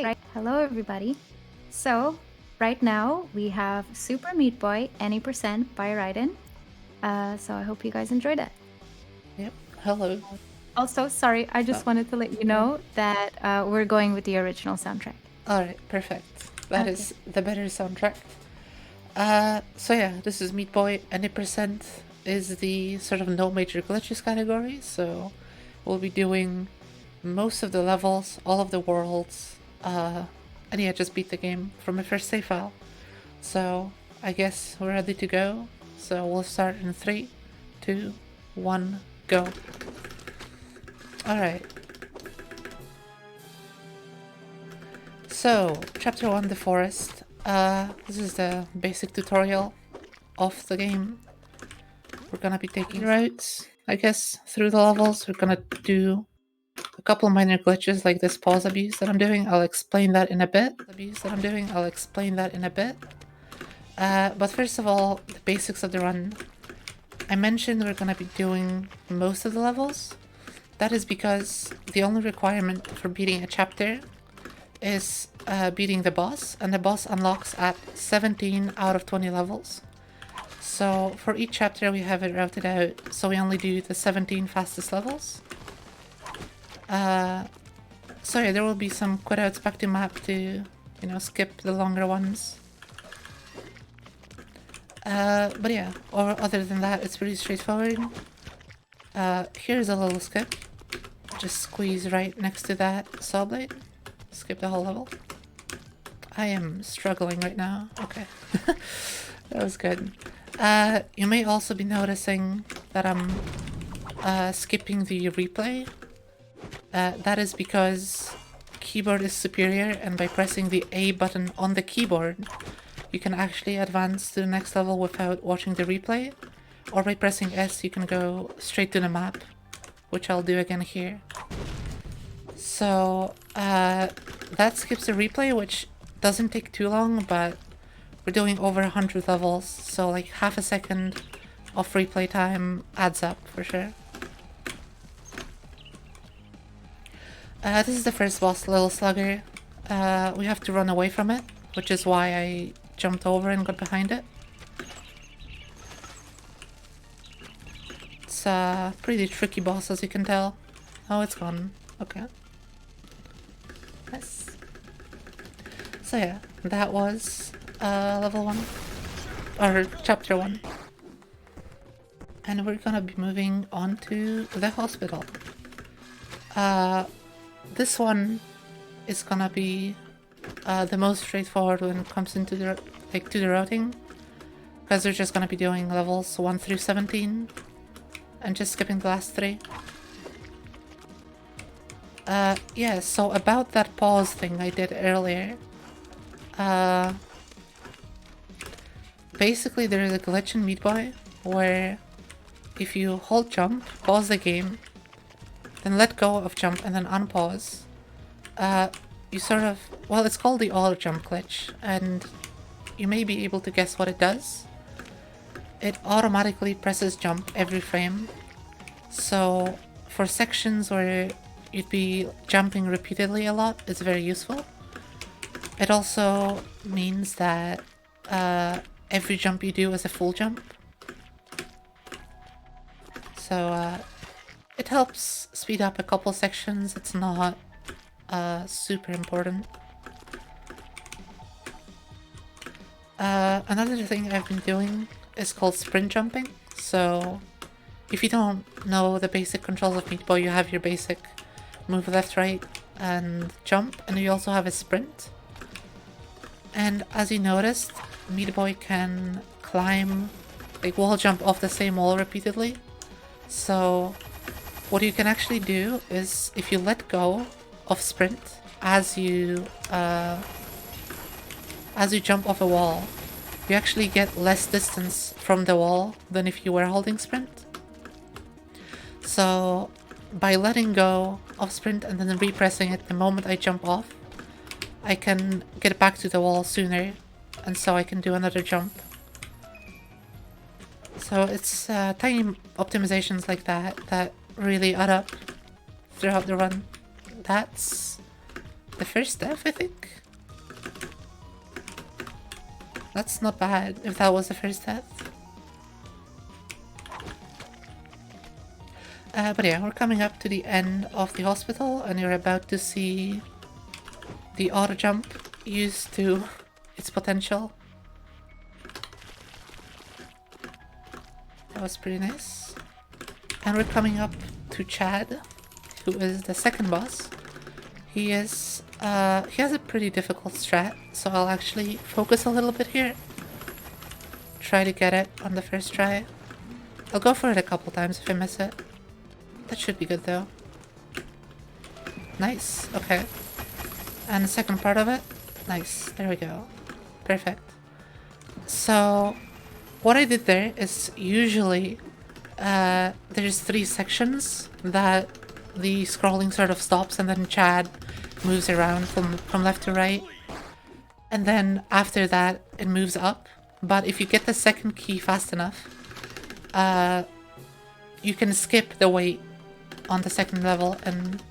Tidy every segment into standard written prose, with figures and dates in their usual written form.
Right. Hello, everybody. So, right now we have Super Meat Boy Any Percent by Raiden. So I hope you guys enjoyed it. Yep. Hello. Also, sorry, I just wanted to let you know that we're going with the original soundtrack. Alright, perfect. That Okay. is the better soundtrack. So yeah, this is Meat Boy. Any percent is the sort of no major glitches category, so we'll be doing most of the levels, all of the worlds, and yeah, just beat the game from my first save file. So I guess we're ready to go. So we'll start in 3, 2, 1, go. Alright. So, chapter 1, the forest. This is the basic tutorial of the game. We're gonna be taking routes, I guess, through the levels. We're gonna do a couple minor glitches like this pause abuse that I'm doing. I'll explain that in a bit. But first of all, the basics of the run. I mentioned we're gonna be doing most of the levels. That is because the only requirement for beating a chapter is beating the boss, and the boss unlocks at 17 out of 20 levels. So for each chapter we have it routed out, so we only do the 17 fastest levels. So yeah, there will be some quitouts back to map to, skip the longer ones. But yeah, or other than that, it's pretty straightforward. Here's a little skip. Just squeeze right next to that saw blade. Skip the whole level. I am struggling right now. Okay. That was good. You may also be noticing that I'm skipping the replay. That is because keyboard is superior, and by pressing the A button on the keyboard, you can actually advance to the next level without watching the replay. Or by pressing S, you can go straight to the map, which I'll do again here. So, that skips the replay, which doesn't take too long, but we're doing over 100 levels, so like half a second of replay time adds up for sure. This is the first boss, Little Slugger. We have to run away from it, which is why I jumped over and got behind it. It's a pretty tricky boss, as you can tell. Oh, it's gone. Okay. Nice. So yeah, that was level 1. Or chapter 1. And we're gonna be moving on to the hospital. This one is gonna be the most straightforward when it comes into the to the routing, because we're just gonna be doing levels 1 through 17 and just skipping the last 3. Yeah, so about that pause thing I did earlier. Basically there is a glitch in Meat Boy where if you hold jump, pause the game, then let go of jump and then unpause, you sort of, well, it's called the auto jump glitch, and you may be able to guess what it does. It automatically presses jump every frame. So for sections where you'd be jumping repeatedly a lot, it's very useful. It also means that every jump you do is a full jump. So it helps speed up a couple sections. It's not super important. Another thing I've been doing is called sprint jumping. So if you don't know the basic controls of Meat Boy, you have your basic move left, right, and jump, and you also have a sprint. And as you noticed, Meat Boy can climb, like wall jump off the same wall repeatedly. So what you can actually do is, if you let go of sprint as you jump off a wall, you actually get less distance from the wall than if you were holding sprint. So by letting go of sprint and then repressing it the moment I jump off, I can get back to the wall sooner, and so I can do another jump. So it's tiny optimizations like that that really add up throughout the run. That's the first death, I think. That's not bad if that was the first death. But yeah, we're coming up to the end of the hospital and you're about to see the auto jump used to its potential. That was pretty nice. And we're coming up to Chad, who is the second boss. He has a pretty difficult strat, so I'll actually focus a little bit here. Try to get it on the first try. I'll go for it a couple times if I miss it. That should be good though. Nice, okay. And the second part of it? Nice, there we go. Perfect. So, what I did there is usually there's 3 sections that the scrolling sort of stops and then Chad moves around from left to right. And then after that it moves up. But if you get the second key fast enough, you can skip the wait on the second level and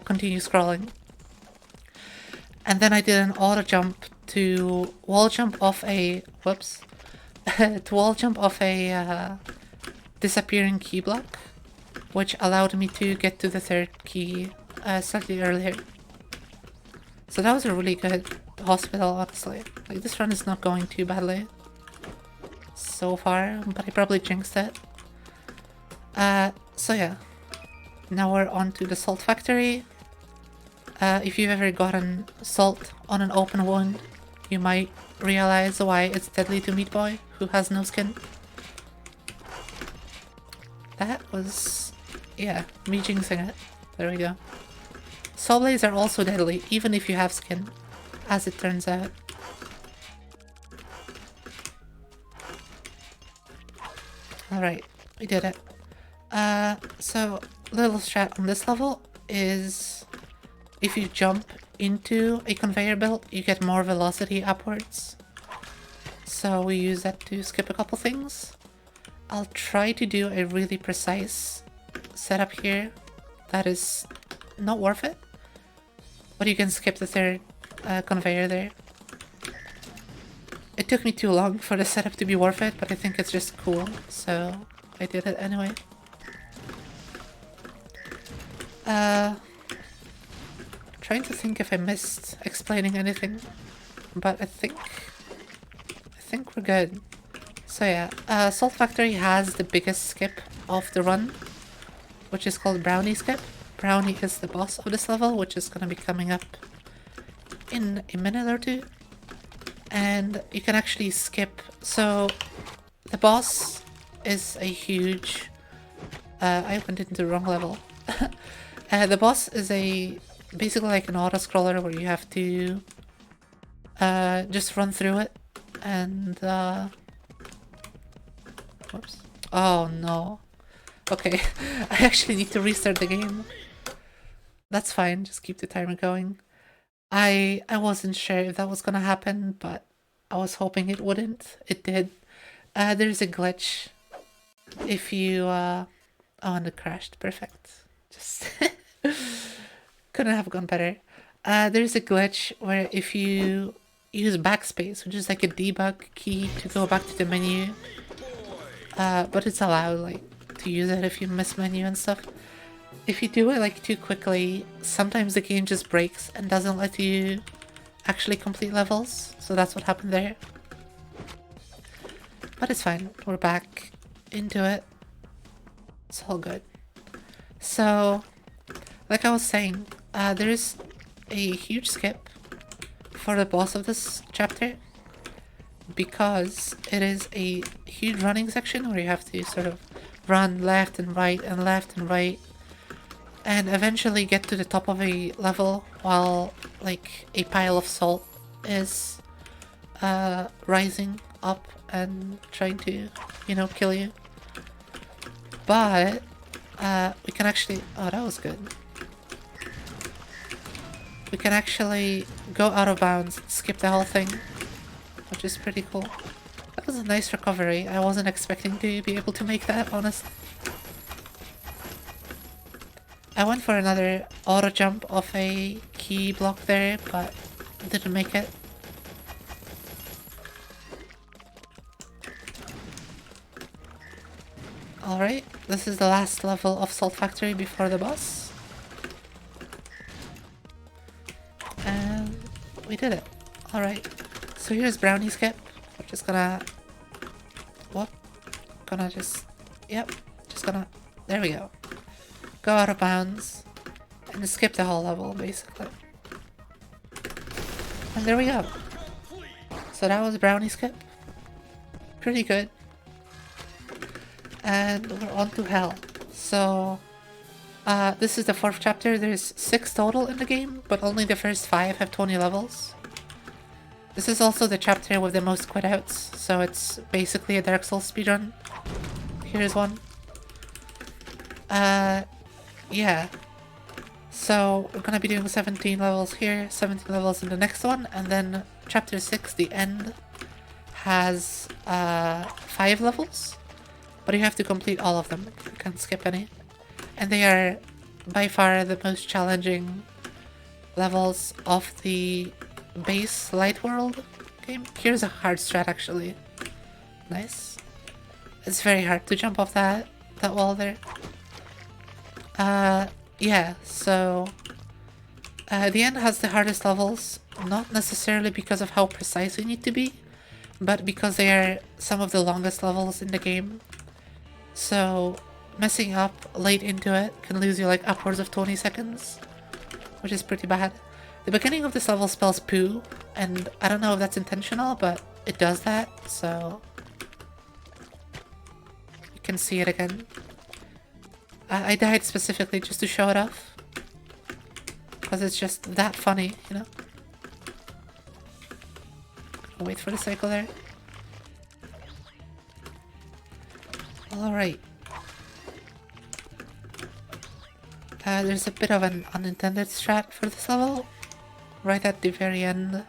continue scrolling. And then I did an auto jump to wall jump off a disappearing key block, which allowed me to get to the third key slightly earlier. So that was a really good hospital, honestly. Like, this run is not going too badly so far, but I probably jinxed it. So yeah. Now we're on to the salt factory. If you've ever gotten salt on an open wound, you might realize why it's deadly to Meat Boy, who has no skin. That was... yeah, me jinxing it. There we go. Soul Blades are also deadly, even if you have skin, as it turns out. Alright, we did it. So, little strat on this level is if you jump into a conveyor belt, you get more velocity upwards. So we use that to skip a couple things. I'll try to do a really precise setup here that is not worth it, but you can skip the third conveyor there. It took me too long for the setup to be worth it, but I think it's just cool, so I did it anyway. Trying to think if I missed explaining anything, but I think we're good. So yeah, Salt Factory has the biggest skip of the run, which is called Brownie Skip. Brownie is the boss of this level, which is gonna be coming up in a minute or two. And you can actually skip. So the boss is a huge... I went into the wrong level. The boss is basically like an auto-scroller where you have to just run through it and... whoops. Oh no. Okay, I actually need to restart the game. That's fine, just keep the timer going. I wasn't sure if that was gonna happen, but I was hoping it wouldn't. It did. There's a glitch. If you... oh, and it crashed. Perfect. Just... couldn't have gone better. There's a glitch where if you use backspace, which is like a debug key to go back to the menu, but it's allowed like to use it if you miss menu and stuff. If you do it like too quickly, sometimes the game just breaks and doesn't let you actually complete levels, so that's what happened there. But it's fine, we're back into it. It's all good. So, like I was saying, there is a huge skip for the boss of this chapter, because it is a huge running section where you have to sort of run left and right and left and right, and eventually get to the top of a level while like a pile of salt is rising up and trying to, you know, kill you. But we can actually... oh, that was good. We can actually go out of bounds and skip the whole thing, which is pretty cool. That was a nice recovery. I wasn't expecting to be able to make that, honestly. I went for another auto jump off a key block there, but didn't make it. Alright, this is the last level of Salt Factory before the boss. And we did it. Alright, so here's Brownie Skip. We're just gonna... Whoop. Gonna just... Yep, just gonna... There we go. Go out of bounds. And skip the whole level, basically. And there we go. So that was Brownie Skip. Pretty good. And we're on to Hell. So, this is the 4th chapter. There's 6 total in the game, but only the first 5 have 20 levels. This is also the chapter with the most quit outs, so it's basically a Dark Souls speedrun. Here's one. Yeah. So, we're gonna be doing 17 levels here, 17 levels in the next one, and then chapter 6, the end, has 5 levels. But you have to complete all of them. You can't skip any. And they are by far the most challenging levels of the base Light World game. Here's a hard strat actually. Nice. It's very hard to jump off that wall there. Yeah, so the end has the hardest levels, not necessarily because of how precise you need to be, but because they are some of the longest levels in the game. So, messing up late into it can lose you like upwards of 20 seconds, which is pretty bad. The beginning of this level spells poo, and I don't know if that's intentional, but it does that, so you can see it again. I died specifically just to show it off, because it's just that funny, you know? Wait for the cycle there. Alright. There's a bit of an unintended strat for this level. Right at the very end,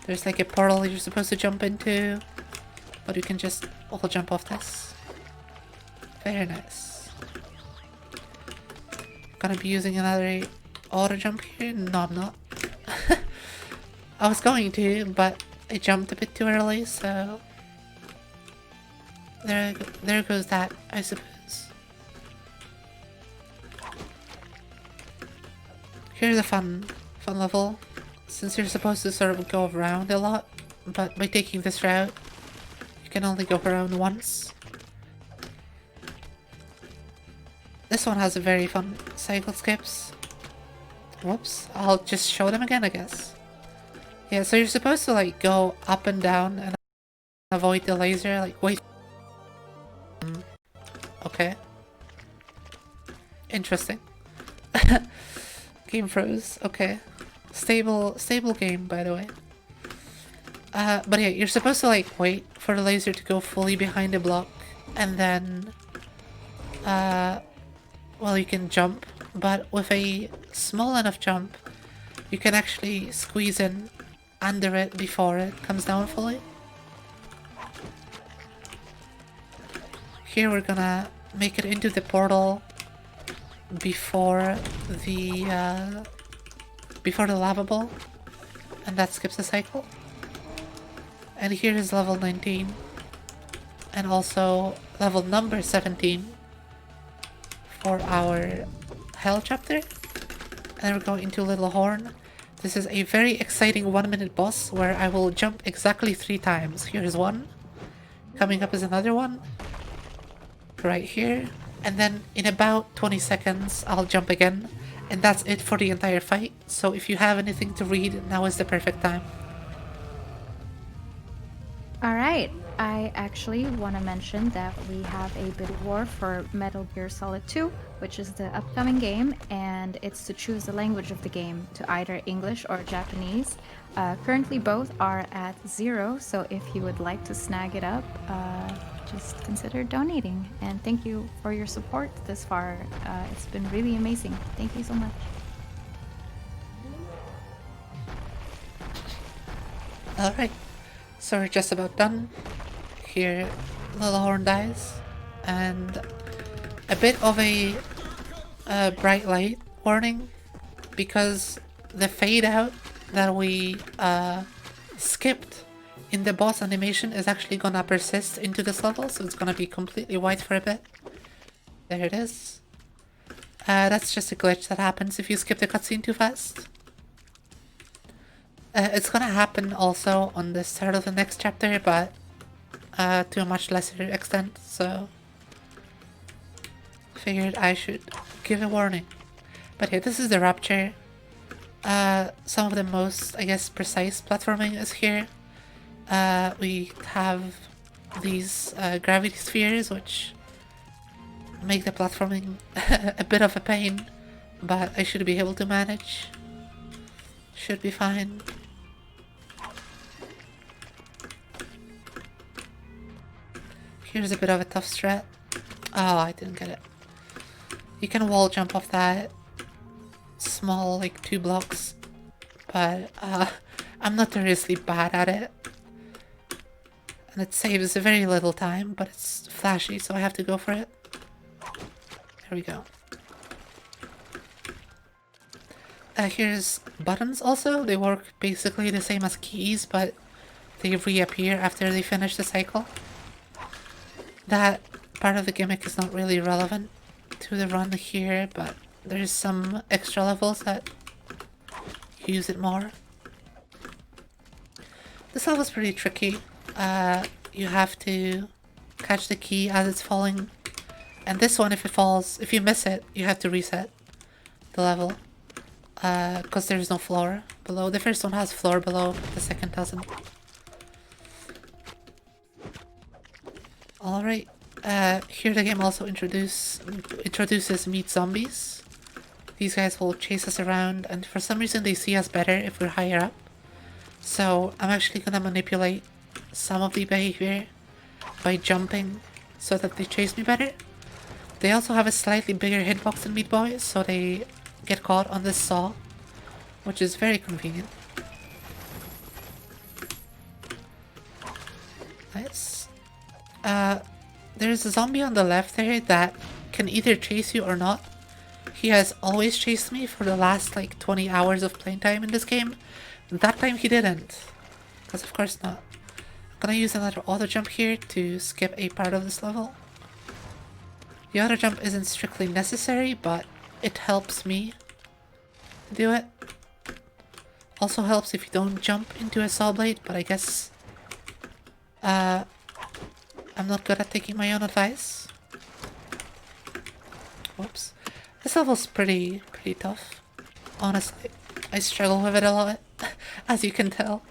there's like a portal you're supposed to jump into, but you can just all jump off this. Very nice. Gonna be using another auto jump here? No, I'm not. I was going to, but I jumped a bit too early, so there goes that, I suppose. Here's a fun level, since you're supposed to sort of go around a lot, but by taking this route, you can only go around once. This one has a very fun cycle skips. Whoops, I'll just show them again, I guess. Yeah, so you're supposed to like go up and down and avoid the laser, like wait. Okay. Interesting. Game froze, okay. Stable game, by the way. But yeah, you're supposed to like wait for the laser to go fully behind the block, and then well, you can jump, but with a small enough jump, you can actually squeeze in under it before it comes down fully. Here we're gonna make it into the portal before the lava ball, and that skips a cycle. And here is level 19, and also level number 17 for our Hell chapter. And then we're going into Little Horn. This is a very exciting 1-minute boss where I will jump exactly 3 times. Here's one. Coming up is another one. Right here. And then in about 20 seconds, I'll jump again. And that's it for the entire fight. So if you have anything to read, now is the perfect time. Alright, I actually want to mention that we have a bid war for Metal Gear Solid 2, which is the upcoming game, and it's to choose the language of the game to either English or Japanese. Currently both are at 0, so if you would like to snag it up, just consider donating. And thank you for your support this far. It's been really amazing. Thank you so much. Alright, so we're just about done. Here, Little Horn dies, and a bit of a a bright light warning because the fade out that we skipped in the boss animation is actually gonna persist into this level, so it's gonna be completely white for a bit. There it is. That's just a glitch that happens if you skip the cutscene too fast. It's gonna happen also on the start of the next chapter, but to a much lesser extent, so figured I should give a warning. But yeah, this is the Rapture. Some of the most, I guess, precise platforming is here. We have these gravity spheres, which make the platforming a bit of a pain, but I should be able to manage. Should be fine. Here's a bit of a tough strat. Oh, I didn't get it. You can wall jump off that small, like 2 blocks, but I'm notoriously bad at it. And it saves very little time, but it's flashy, so I have to go for it. There we go. Here's buttons also. They work basically the same as keys, but they reappear after they finish the cycle. That part of the gimmick is not really relevant to the run here, but there's some extra levels that use it more. This level's pretty tricky. You have to catch the key as it's falling, and this one, if it falls, if you miss it, you have to reset the level, because there's no floor below. The first one has floor below, the second doesn't. Alright, here the game also introduces meat zombies. These guys will chase us around, and for some reason they see us better if we're higher up. So I'm actually gonna manipulate some of the behavior by jumping so that they chase me better. They also have a slightly bigger hitbox than Meat Boy, so they get caught on this saw, which is very convenient. Nice. There's a zombie on the left there that can either chase you or not. He has always chased me for the last like 20 hours of playing time in this game. That time he didn't, because of course not. I'm gonna use another auto jump here to skip a part of this level. The auto jump isn't strictly necessary, but it helps me do it. Also helps if you don't jump into a saw blade, but I guess I'm not good at taking my own advice. Whoops. This level's pretty tough. Honestly, I struggle with it a lot, as you can tell.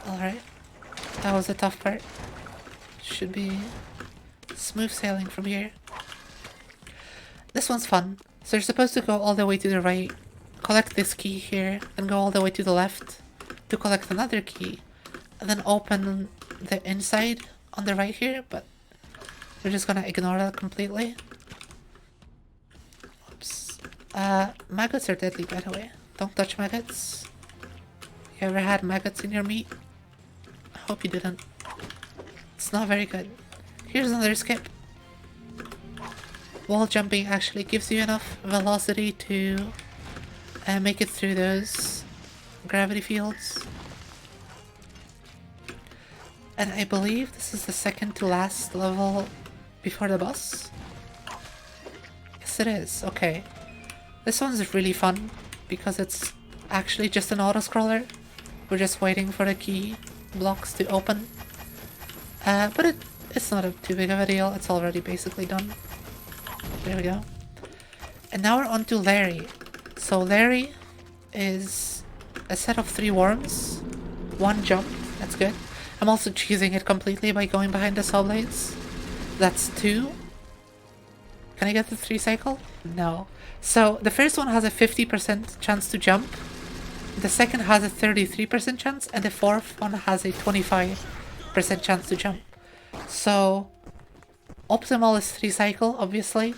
Alright, that was a tough part. Should be smooth sailing from here. This one's fun. So you're supposed to go all the way to the right, collect this key here, and go all the way to the left to collect another key, and then open the inside on the right here, but we're just gonna ignore that completely. Oops. Maggots are deadly, by the way. Don't touch maggots. You ever had maggots in your meat? I hope you didn't. It's not very good. Here's another skip. Wall jumping actually gives you enough velocity to make it through those gravity fields. And I believe this is the second to last level before the boss. Yes, it is. Okay. This one's really fun because it's actually just an auto-scroller. We're just waiting for the key blocks to open. But it's not too big of a deal. It's already basically done. There we go. And now we're on to Larry. So Larry is a set of 3 worms. 1 jump. That's good. I'm also cheesing it completely by going behind the saw blades. That's 2. Can I get the 3 cycle? No. So the first one has a 50% chance to jump. The second has a 33% chance. And the fourth one has a 25% chance to jump. So optimal is 3 cycle, obviously.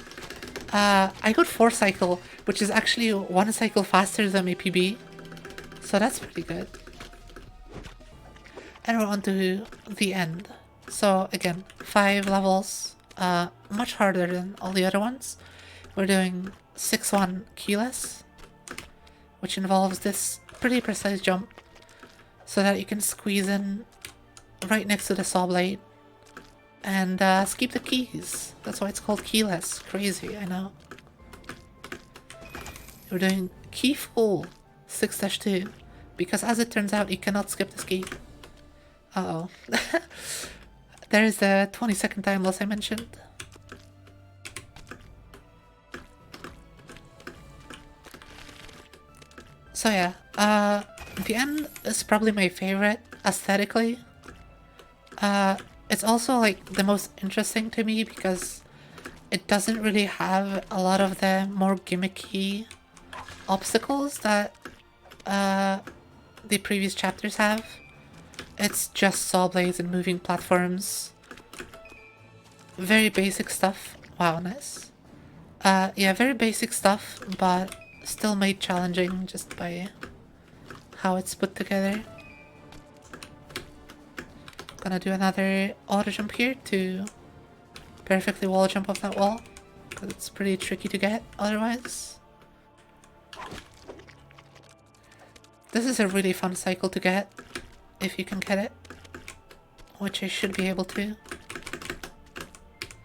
I got 4 cycle, which is actually 1 cycle faster than my PB. So that's pretty good. And we're on to the end. So again, 5 levels much harder than all the other ones. We're doing 6-1 keyless, which involves this pretty precise jump so that you can squeeze in right next to the saw blade and skip the keys. That's why it's called keyless. Crazy, I know. We're doing key full 6-2 because as it turns out you cannot skip this key. Uh-oh. There's the 20-second time loss I mentioned. So yeah, the end is probably my favorite aesthetically. It's also like the most interesting to me because it doesn't really have a lot of the more gimmicky obstacles that the previous chapters have. It's just saw blades and moving platforms. Very basic stuff. Wow, nice. Yeah, very basic stuff, but still made challenging just by how it's put together. Gonna do another auto jump here to perfectly wall jump off that wall, because it's pretty tricky to get otherwise. This is a really fun cycle to get, if you can get it, which I should be able to.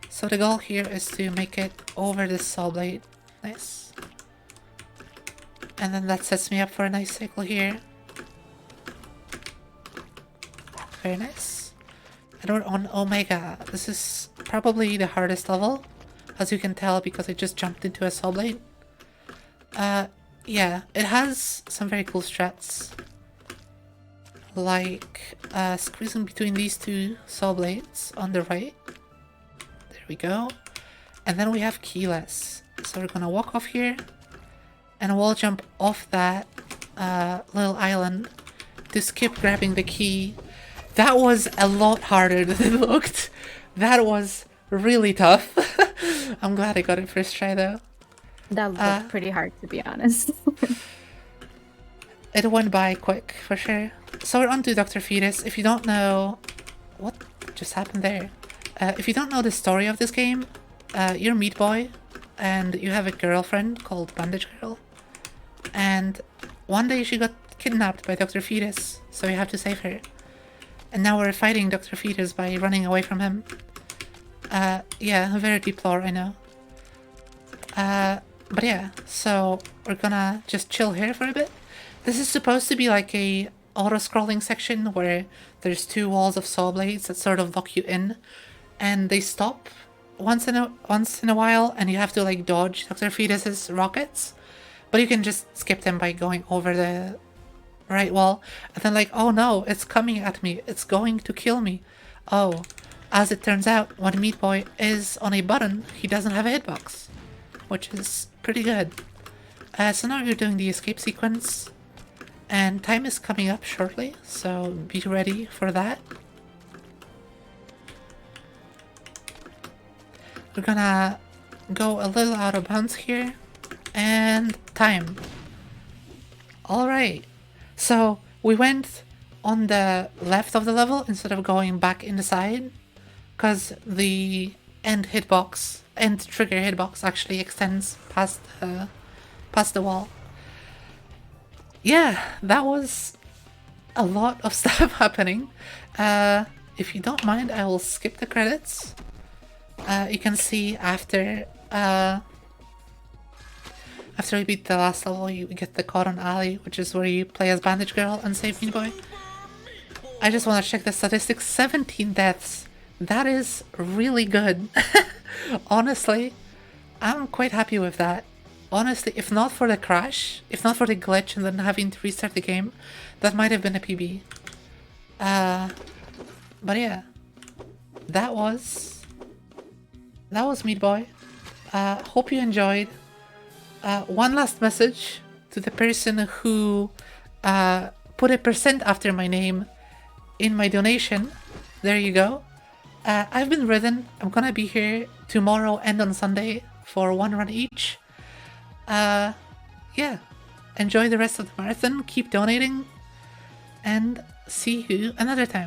So the goal here is to make it over this saw blade. Nice. And then that sets me up for a nice cycle here. Very nice. And we're on Omega. This is probably the hardest level, as you can tell because I just jumped into a saw blade. Yeah, it has some very cool strats. Like squeezing between these two saw blades on the right. There we go. And then we have keyless. So we're gonna walk off here and wall jump off that little island to skip grabbing the key. That was a lot harder than it looked. That was really tough. I'm glad I got it first try though. That looked pretty hard, to be honest. It went by quick, for sure. So we're on to Dr. Fetus. If you don't know... What just happened there? If you don't know the story of this game, you're Meat Boy, and you have a girlfriend called Bandage Girl. And one day she got kidnapped by Dr. Fetus, so you have to save her. And now we're fighting Dr. Fetus by running away from him. Yeah, very deep lore, I know. But yeah, so we're gonna just chill here for a bit. This is supposed to be like a auto-scrolling section where there's two walls of saw blades that sort of lock you in, and they stop once in a while, and you have to like dodge Dr. Fetus's rockets. But you can just skip them by going over the right wall, and then like, oh no, it's coming at me, it's going to kill me. Oh, as it turns out, when Meat Boy is on a button, he doesn't have a hitbox, which is pretty good. So now you're doing the escape sequence, and time is coming up shortly, so be ready for that. We're gonna go a little out of bounds here, and time. Alright, so we went on the left of the level instead of going back in the side, because the end trigger hitbox actually extends past the wall. Yeah, that was a lot of stuff happening. If you don't mind, I will skip the credits. You can see after we beat the last level, you get the Cotton Alley, which is where you play as Bandage Girl and save Meat Boy. I just want to check the statistics. 17 deaths. That is really good. Honestly, I'm quite happy with that. Honestly, if not for the crash, if not for the glitch and then having to restart the game, that might have been a PB. But yeah, that was Meat Boy. Hope you enjoyed. One last message to the person who put a % after my name in my donation. There you go. I've been ridden. I'm gonna be here tomorrow and on Sunday for one run each. Yeah, enjoy the rest of the marathon, keep donating, and see you another time.